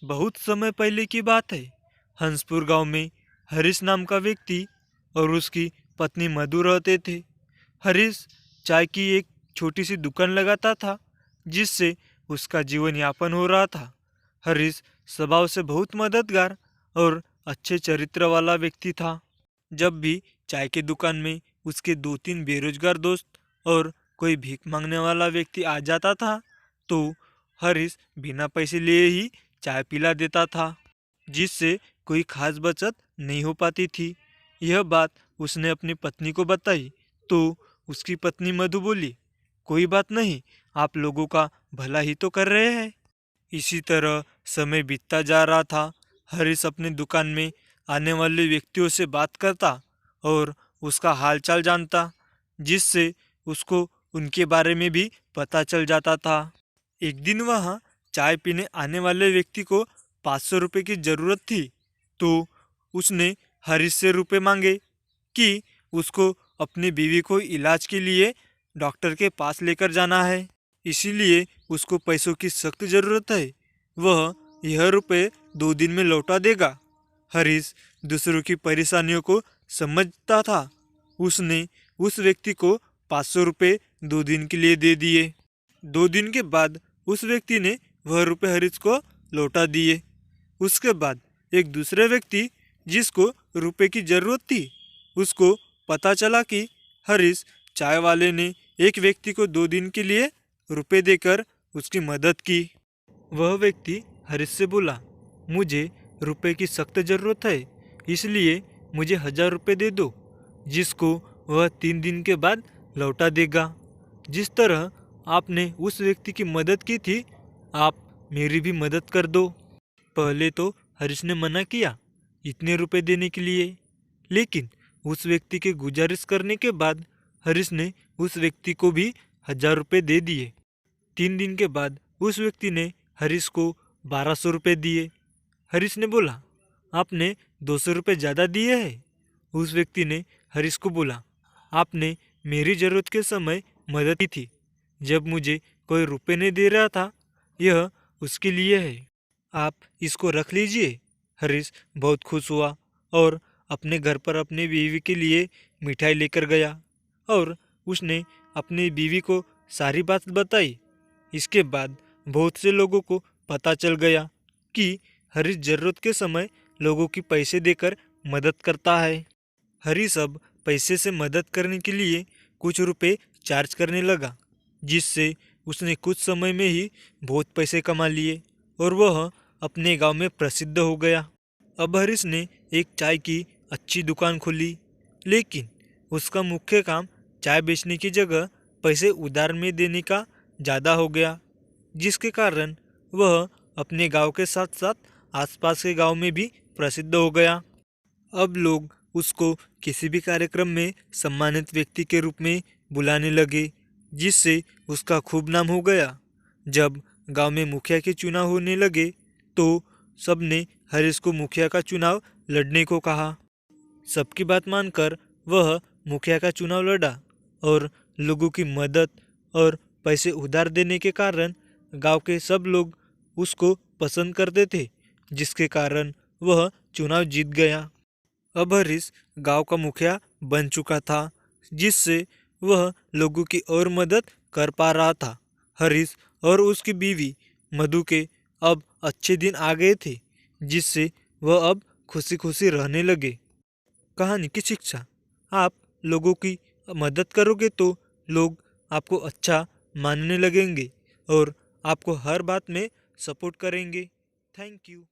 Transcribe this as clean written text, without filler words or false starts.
बहुत समय पहले की बात है। हंसपुर गांव में हरीश नाम का व्यक्ति और उसकी पत्नी मधु रहते थे। हरीश चाय की एक छोटी सी दुकान लगाता था, जिससे उसका जीवन यापन हो रहा था। हरीश स्वभाव से बहुत मददगार और अच्छे चरित्र वाला व्यक्ति था। जब भी चाय की दुकान में उसके दो तीन बेरोजगार दोस्त और कोई भीख मांगने वाला व्यक्ति आ जाता था, तो हरीश बिना पैसे लिए ही चाय पिला देता था, जिससे कोई खास बचत नहीं हो पाती थी। यह बात उसने अपनी पत्नी को बताई, तो उसकी पत्नी मधु बोली, कोई बात नहीं, आप लोगों का भला ही तो कर रहे हैं। इसी तरह समय बीतता जा रहा था। हरीश अपनी दुकान में आने वाले व्यक्तियों से बात करता और उसका हालचाल जानता, जिससे उसको उनके बारे में भी पता चल जाता था। एक दिन वहाँ चाय पीने आने वाले व्यक्ति को 500 रुपये की ज़रूरत थी, तो उसने हरीश से रुपए मांगे कि उसको अपनी बीवी को इलाज के लिए डॉक्टर के पास लेकर जाना है, इसीलिए उसको पैसों की सख्त ज़रूरत है। वह यह रुपए 2 दिन में लौटा देगा। हरीश दूसरों की परेशानियों को समझता था। उसने उस व्यक्ति को 500 रुपये 2 दिन के लिए दे दिए। 2 दिन के बाद उस व्यक्ति ने वह रुपए हरीश को लौटा दिए। उसके बाद एक दूसरे व्यक्ति जिसको रुपए की ज़रूरत थी, उसको पता चला कि हरीश चाय वाले ने एक व्यक्ति को 2 दिन के लिए रुपए देकर उसकी मदद की। वह व्यक्ति हरीश से बोला, मुझे रुपए की सख्त ज़रूरत है, इसलिए मुझे 1000 रुपये दे दो, जिसको वह 3 दिन के बाद लौटा देगा। जिस तरह आपने उस व्यक्ति की मदद की थी, आप मेरी भी मदद कर दो। पहले तो हरीश ने मना किया इतने रुपए देने के लिए, लेकिन उस व्यक्ति के गुजारिश करने के बाद हरीश ने उस व्यक्ति को भी 1000 रुपये दे दिए। 3 दिन के बाद उस व्यक्ति ने हरीश को 1200 रुपये दिए। हरीश ने बोला, आपने 200 रुपये ज़्यादा दिए हैं। उस व्यक्ति ने हरीश को बोला, आपने मेरी ज़रूरत के समय मदद की थी, जब मुझे कोई रुपए नहीं दे रहा था, यह उसके लिए है, आप इसको रख लीजिए। हरीश बहुत खुश हुआ और अपने घर पर अपनी बीवी के लिए मिठाई लेकर गया और उसने अपनी बीवी को सारी बात बताई। इसके बाद बहुत से लोगों को पता चल गया कि हरीश ज़रूरत के समय लोगों की पैसे देकर मदद करता है। हरीश अब पैसे से मदद करने के लिए कुछ रुपए चार्ज करने लगा, जिससे उसने कुछ समय में ही बहुत पैसे कमा लिए और वह अपने गांव में प्रसिद्ध हो गया। अब हरीश ने एक चाय की अच्छी दुकान खोली, लेकिन उसका मुख्य काम चाय बेचने की जगह पैसे उधार में देने का ज़्यादा हो गया, जिसके कारण वह अपने गांव के साथ साथ आसपास के गांव में भी प्रसिद्ध हो गया। अब लोग उसको किसी भी कार्यक्रम में सम्मानित व्यक्ति के रूप में बुलाने लगे, जिससे उसका खूब नाम हो गया। जब गांव में मुखिया के चुनाव होने लगे, तो सबने हरीश को मुखिया का चुनाव लड़ने को कहा। सबकी बात मानकर वह मुखिया का चुनाव लड़ा और लोगों की मदद और पैसे उधार देने के कारण गांव के सब लोग उसको पसंद करते थे, जिसके कारण वह चुनाव जीत गया। अब हरीश गांव का मुखिया बन चुका था, जिससे वह लोगों की और मदद कर पा रहा था। हरीश और उसकी बीवी मधु के अब अच्छे दिन आ गए थे, जिससे वह अब खुशी खुशी रहने लगे। कहानी की शिक्षा, आप लोगों की मदद करोगे तो लोग आपको अच्छा मानने लगेंगे और आपको हर बात में सपोर्ट करेंगे। Thank you.